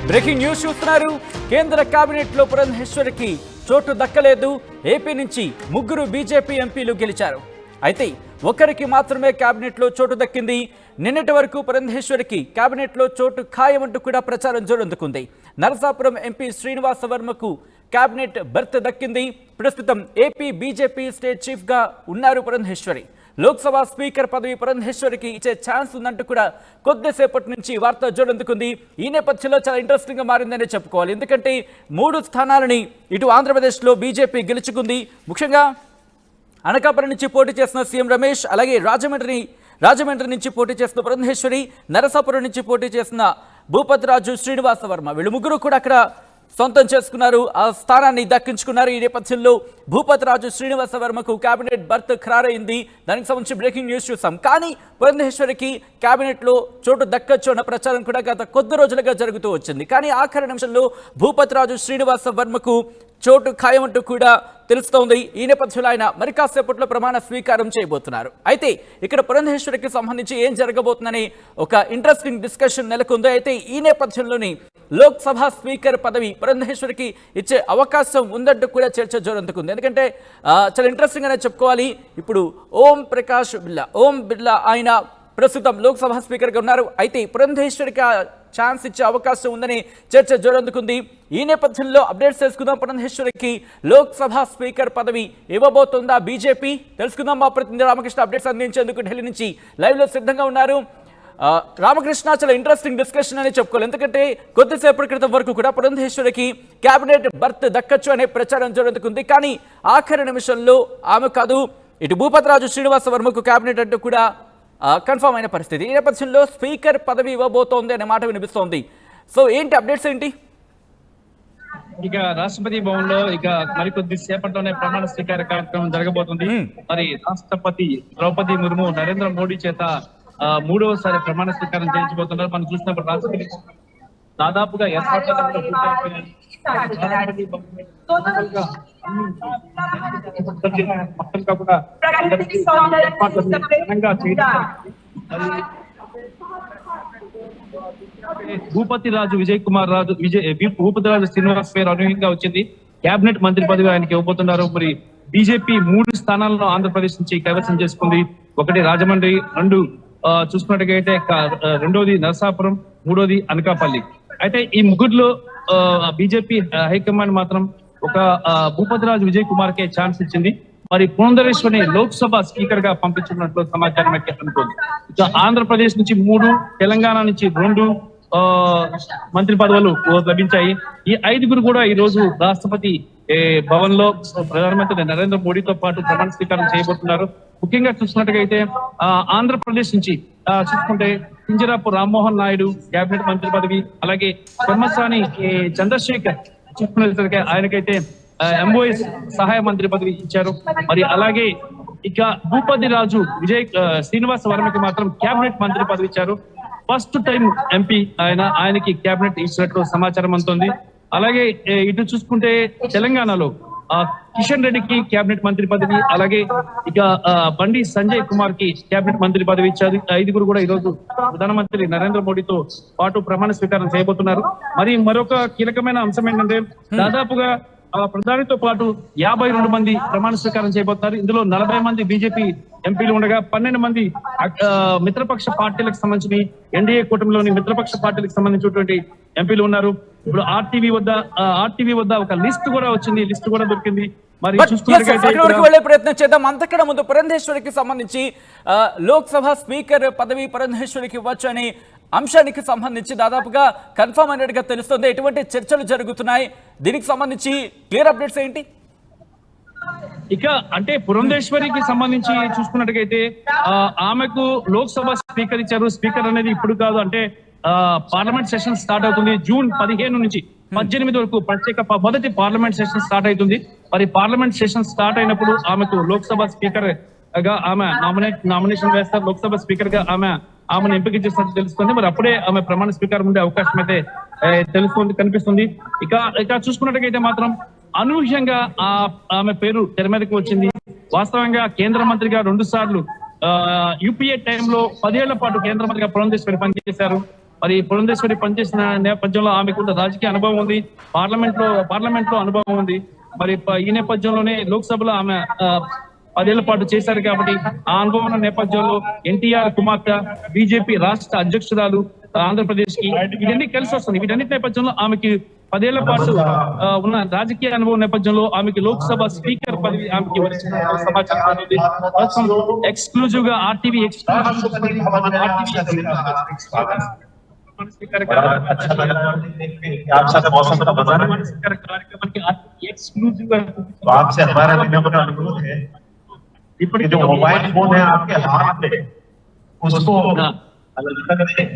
Breaking news చూస్తున్నారు. కేంద్ర cabinet లో పురంధేశ్వరికి చోటు దక్కలేదు. ఏపీ నుంచి 3 బీజేపీ ఎంపీలు గెలిచారు. అయితే ఒక్కరికి మాత్రమే కేబినెట్ లో చోటు దక్కింది. నిన్నటి వరకు పురంధేశ్వరికి కేబినెట్ లో చోటు ఖాయమంటూ కూడా ప్రచారం జోరందుకుంది. నరసాపురం ఎంపీ శ్రీనివాస వర్మకు కేబినెట్ బెర్త్ దక్కింది. ప్రస్తుతం ఏపీ బీజేపీ స్టేట్ చీఫ్ గా ఉన్నారు పురంధేశ్వరి. లోక్సభ స్పీకర్ పదవి పురంధేశ్వరికి ఇచ్చే ఛాన్స్ ఉందంటూ కూడా కొద్దిసేపటి నుంచి వార్త జోరందుకుంది. ఈ నేపథ్యంలో చాలా ఇంట్రెస్టింగ్ గా మారిందని చెప్పుకోవాలి. ఎందుకంటే 3 స్థానాలని ఇటు ఆంధ్రప్రదేశ్లో బీజేపీ గెలుచుకుంది. ముఖ్యంగా అనకాపల్లి నుంచి పోటీ చేసిన సీఎం రమేష్, అలాగే రాజమండ్రి నుంచి పోటీ చేసిన పురంధేశ్వరి, నరసాపురం నుంచి పోటీ చేసిన భూపతిరాజు శ్రీనివాస వర్మ, వీళ్ళు 3 కూడా అక్కడ సొంతం చేసుకున్నారు, ఆ స్థానాన్ని దక్కించుకున్నారు. ఈ నేపథ్యంలో భూపతిరాజు శ్రీనివాస వర్మకు కేబినెట్ బర్త్ ఖరారైంది. దానికి సంబంధించి బ్రేకింగ్ న్యూస్ చూసాం. కానీ పురంధేశ్వరికి కేబినెట్లో చోటు దక్కచ్చు అన్న ప్రచారం కూడా గత కొద్ది రోజులుగా జరుగుతూ వచ్చింది. కానీ ఆఖరి నిమిషంలో భూపతిరాజు శ్రీనివాస వర్మకు చోటు ఖాయమంటూ కూడా తెలుస్తోంది. ఈ నేపథ్యంలో ఆయన మరి కాసేపట్లో ప్రమాణ స్వీకారం చేయబోతున్నారు. అయితే ఇక్కడ పురంధేశ్వరికి సంబంధించి ఏం జరగబోతుందని ఒక ఇంట్రెస్టింగ్ డిస్కషన్ నెలకొంది. అయితే ఈ నేపథ్యంలోని లోక్సభ స్పీకర్ పదవి పురంధేశ్వరికి ఇచ్చే అవకాశం ఉందంటూ కూడా చర్చ జోరందుకుంది. ఎందుకంటే చాలా ఇంట్రెస్టింగ్ అనే చెప్పుకోవాలి. ఇప్పుడు ఓం బిర్లా ఆయన ప్రస్తుతం లోక్సభ స్పీకర్గా ఉన్నారు. అయితే పురంధేశ్వరికి ఛాన్స్ ఇచ్చే అవకాశం ఉందని చర్చ జోరందుకుంది. ఈ నేపథ్యంలో అప్డేట్స్ తెలుసుకుందాం. పురంధేశ్వరికి లోక్సభ స్పీకర్ పదవి ఇవ్వబోతుందా బీజేపీ? తెలుసుకుందాం. మా ప్రతినిధి రామకృష్ణ అప్డేట్స్ అందించేందుకు ఢిల్లీ నుంచి లైవ్లో సిద్ధంగా ఉన్నారు. రామకృష్ణ, చాలా ఇంట్రెస్టింగ్ డిస్కషన్ అని చెప్పుకోవాలి. ఎందుకంటే కొద్దిసేపటి క్రితం వరకు కూడా పురంధేశ్వరికి కేబినెట్ బర్త్ దక్కచ్చు అనే ప్రచారం జరుగుతుంది. కానీ ఆఖరి నిమిషంలో ఆమె కాదు, ఇటు భూపతిరాజు శ్రీనివాస వర్మకు కేబినెట్ అంటూ కూడా కన్ఫర్మ్ అయిన పరిస్థితి. ఈ నేపథ్యంలో స్పీకర్ పదవి ఇవ్వబోతోంది అనే మాట వినిపిస్తోంది. సో ఏంటి అప్డేట్స్ ఏంటి? ఇక రాష్ట్రపతి భవన్ లో ఇక మరికొద్ది సేపట్లోనే ప్రమాణ స్వీకార కార్యక్రమం జరగబోతుంది. మరి రాష్ట్రపతి ద్రౌపది ముర్ము నరేంద్ర మోడీ చేత 3వసారి ప్రమాణ స్వీకారం చేయించబోతున్నారు. మనం చూసినప్పుడు రాష్ట్రపతి దాదాపుగా ఏర్పాట్ల భూపతిరాజు భూపతిరాజు శ్రీనివాస్ పేరు అనూహ్యంగా వచ్చింది. కేబినెట్ మంత్రి పదవి ఆయనకి ఇవ్వబోతున్నారు. మరి బీజేపీ 3 స్థానాలను ఆంధ్రప్రదేశ్ నుంచి కైవసం చేసుకుంది. ఒకటి రాజమండ్రి, 2 చూసుకున్నట్టుగైతే 2వది నరసాపురం, 3వది అనకాపల్లి. అయితే ఈ 3లో బీజేపీ హైకమాండ్ మాత్రం ఒక భూపతిరాజు విజయ్ కుమార్ కే ఛాన్స్ ఇచ్చింది. మరి పురంధేశ్వరిని లోక్సభ స్పీకర్ గా పంపించినట్లు సమాచారం అనుకుంది. ఇక ఆంధ్రప్రదేశ్ నుంచి 3, తెలంగాణ నుంచి 2 మంత్రి పదవులు లభించాయి. ఈ 5గురు కూడా ఈ రోజు రాష్ట్రపతి భవన్ లో ప్రధానమంత్రి నరేంద్ర మోడీతో పాటు ప్రమాణ స్వీకారం చేయబోతున్నారు. ముఖ్యంగా చూసినట్టుగా అయితే ఆంధ్రప్రదేశ్ నుంచి చూసుకుంటే కింజరాపు రామ్మోహన్ నాయుడు కేబినెట్ మంత్రి పదవి, అలాగే పెమ్మసాని చంద్రశేఖర్ చూసుకున్నట్లయితే ఆయనకైతే ఎంఓఎస్ సహాయ మంత్రి పదవి ఇచ్చారు. మరి అలాగే ఇక భూపతిరాజు శ్రీనివాస వర్మకి మాత్రం కేబినెట్ మంత్రి పదవి ఇచ్చారు. ఫస్ట్ టైం ఎంపీ ఆయనకి కేబినెట్ ఇచ్చినట్లు సమాచారం అందుతుంది. అలాగే ఇటు చూసుకుంటే తెలంగాణలో కిషన్ రెడ్డికి కేబినెట్ మంత్రి పదవి, అలాగే ఇక బండి సంజయ్ కుమార్ కి కేబినెట్ మంత్రి పదవి ఇచ్చారు. 5గురు కూడా ఈ రోజు ప్రధానమంత్రి నరేంద్ర మోడీతో పాటు ప్రమాణ స్వీకారం చేయబోతున్నారు. మరి మరొక కీలకమైన అంశం ఏంటంటే దాదాపుగా ప్రధానితో పాటు 52 మంది ప్రమాణ స్వీకారం చేయబోతున్నారు. ఇందులో 40 మంది బీజేపీ ఎంపీలు ఉండగా 12 మంది మిత్రపక్ష పార్టీలకు సంబంధించి ఎన్డీఏ కూటమిలోని మిత్రపక్ష పార్టీలకు సంబంధించినటువంటి ఎంపీలు ఉన్నారు. ఇప్పుడు ఆర్టీవీ వద్ద ఒక లిస్ట్ కూడా వచ్చింది, లిస్ట్ కూడా దొరికింది. మరి వెళ్లే ప్రయత్నం చేద్దాం. అంతకన్నా ముందు పురంధేశ్వరికి సంబంధించి లోక్సభ స్పీకర్ పదవి పురంధేశ్వరికి ఇవ్వచ్చు అనే అంశానికి సంబంధించి దాదాపుగా కన్ఫర్మ్ అయినట్టుగా తెలుస్తుంది. ఎటువంటి చర్చలు జరుగుతున్నాయి, దీనికి సంబంధించి క్లియర్ అప్డేట్స్ ఏంటి? ఇక అంటే పురంధేశ్వరికి సంబంధించి చూసుకున్నట్టుగైతే ఆమెకు లోక్సభ స్పీకర్ ఇచ్చారు. స్పీకర్ అనేది ఇప్పుడు కాదు, అంటే పార్లమెంట్ సెషన్ స్టార్ట్ అవుతుంది. జూన్ 15 నుంచి 18 వరకు మొదటి పార్లమెంట్ సెషన్ స్టార్ట్ అవుతుంది. మరి పార్లమెంట్ సెషన్ స్టార్ట్ అయినప్పుడు ఆమెకు లోక్సభ స్పీకర్ గా ఆమె నామినేషన్ వేస్తారు. లోక్సభ స్పీకర్ గా ఆమెను ఎంపిక చేసినట్టు తెలుస్తుంది. మరి అప్పుడే ఆమె ప్రమాణ స్వీకారం ఉండే అవకాశం అయితే కనిపిస్తుంది. ఇక చూసుకున్నట్టుగైతే మాత్రం అనూహ్యంగా ఆమె పేరు తెర మీదకి వచ్చింది. వాస్తవంగా కేంద్ర మంత్రిగా 2 సార్లు యూపీఏ టైంలో 10 ఏళ్ల పాటు కేంద్ర మంత్రిగా పురంధేశ్వరి పనిచేశారు. మరి పురంధేశ్వరి పనిచేసిన నేపథ్యంలో ఆమెకు రాజకీయ అనుభవం ఉంది, పార్లమెంట్ లో అనుభవం ఉంది. మరి ఈ నేపథ్యంలోనే లోక్సభలో ఆమె 10 ఏళ్ల పాటు చేశారు కాబట్టి ఆ అనుభవం ఉన్న నేపథ్యంలో ఎన్టీఆర్ కుమార్తె, బీజేపీ రాష్ట్ర అధ్యక్షురాలు ఆంధ్రప్రదేశ్ కి ఇవన్నీ కలిసి వస్తుంది. వీటన్నిటి నేపథ్యంలో ఆమెకి 10 ఏళ్ల పాటు ఉన్న రాజకీయ అనుభవం నేపథ్యంలో ఆమెకి లోక్సభ స్పీకర్ పదవి ఆమెకి వచ్చిన సమాచారం ఉంది. ఎక్స్క్లూజివ్ గా ఆర్టీవీ एक्सक्लूसिव आपसे हमारा विनम्र अनुरोध है कि जो मोबाइल फोन है आपके हाथ में उसको अलग करें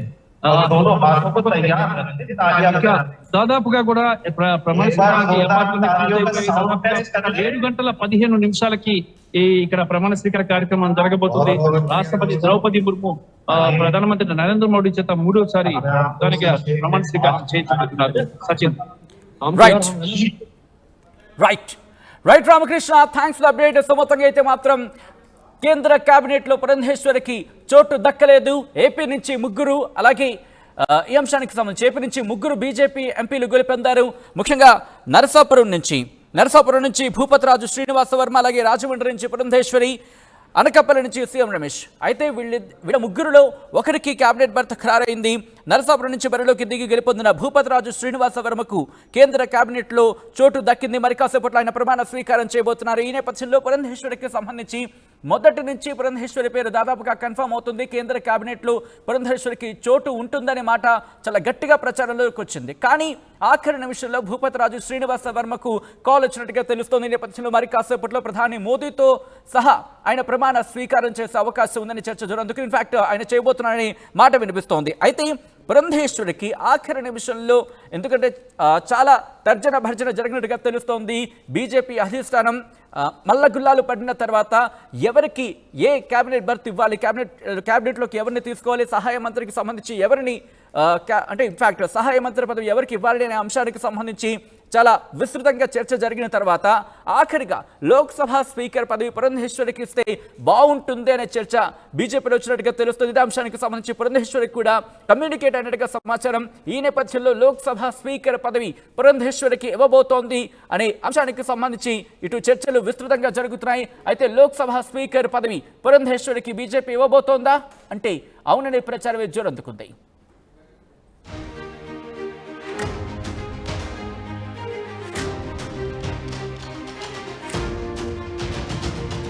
और दोनों हाथों को तैयार रखें ताकि आपका దాదాపుగా కూడా ప్రమాణ స్వీకారానికి 7 గంటల 15 నిమిషాలకి ఇక్కడ ప్రమాణ స్వీకార కార్యక్రమం జరగబోతుంది. రాష్ట్రపతి ద్రౌపది ముర్ము ప్రధానమంత్రి నరేంద్ర మోడీ చేత 3వసారి దానికి ప్రమాణ స్వీకారం చేయించబోతున్నారు. Sachin right Ramakrishna, thanks for update. మొత్తంగా అయితే మాత్రం కేంద్ర కేబినెట్లో పురంధేశ్వరికి చోటు దక్కలేదు. ఏపీ నుంచి ముగ్గురు, అలాగే ఈ అంశానికి సంబంధించి ఏపీ నుంచి ముగ్గురు బీజేపీ ఎంపీలు గెలుపొందారు. ముఖ్యంగా నరసాపురం నుంచి భూపతిరాజు శ్రీనివాస వర్మ, అలాగే రాజమండ్రి నుంచి పురంధేశ్వరి, అనకాపల్లి నుంచి సీఎం రమేష్. అయితే వీళ్ళ ముగ్గురులో ఒకరికి కేబినెట్ బర్త్ ఖరారైంది. నరసాపురం నుంచి బరిలోకి దిగి గెలుపొందిన భూపతిరాజు శ్రీనివాస వర్మకు కేంద్ర కేబినెట్లో చోటు దక్కింది. మరి కాసేపట్లో ఆయన ప్రమాణ స్వీకారం చేయబోతున్నారు. ఈ నేపథ్యంలో పురంధేశ్వరికి సంబంధించి మొదటి నుంచి పురంధేశ్వరి పేరు దాదాపుగా కన్ఫర్మ్ అవుతుంది. కేంద్ర కేబినెట్లో పురంధేశ్వరికి చోటు ఉంటుందనే మాట చాలా గట్టిగా ప్రచారంలోకి వచ్చింది. కానీ ఆఖరి నిమిషంలో భూపతిరాజు శ్రీనివాస వర్మకు కాల్ వచ్చినట్టుగా తెలుస్తోంది. ఈ నేపథ్యంలో మరి కాసేపట్లో ప్రధాని మోదీతో సహా ఆయన ప్రమాణ స్వీకారం చేసే అవకాశం ఉందని చర్చ జరుగుతుంది. ఇన్ఫాక్ట్ ఆయన చేయబోతున్నారని మాట వినిపిస్తోంది. అయితే పురంధేశ్వరికి ఆఖరి నిమిషంలో, ఎందుకంటే చాలా తర్జన భర్జన జరిగినట్టుగా తెలుస్తోంది, బీజేపీ అధిష్టానం మల్లగుల్లాలు పడిన తర్వాత ఎవరికి ఏ కేబినెట్ బర్త్ ఇవ్వాలి, కేబినెట్లోకి ఎవరిని తీసుకోవాలి, సహాయ మంత్రికి సంబంధించి ఎవరిని అంటే ఇన్ఫాక్ట్ సహాయ మంత్రి పదవి ఎవరికి ఇవ్వాలి అనే అంశానికి సంబంధించి చాలా విస్తృతంగా చర్చ జరిగిన తర్వాత ఆఖరిగా లోక్సభ స్పీకర్ పదవి పురంధేశ్వరికి ఇస్తే బాగుంటుంది అనే చర్చ బీజేపీలో వచ్చినట్టుగా తెలుస్తుంది. ఇదే అంశానికి సంబంధించి పురంధేశ్వరికి కూడా కమ్యూనికేట్ అయినట్టుగా సమాచారం. ఈ నేపథ్యంలో లోక్సభ స్పీకర్ పదవి పురంధేశ్వరికి ఇవ్వబోతోంది అనే అంశానికి సంబంధించి ఇటు చర్చలు విస్తృతంగా జరుగుతున్నాయి. అయితే లోక్సభ స్పీకర్ పదవి పురంధేశ్వరికి బీజేపీ ఇవ్వబోతోందా అంటే అవుననే ప్రచారమే జోరందుకుంది.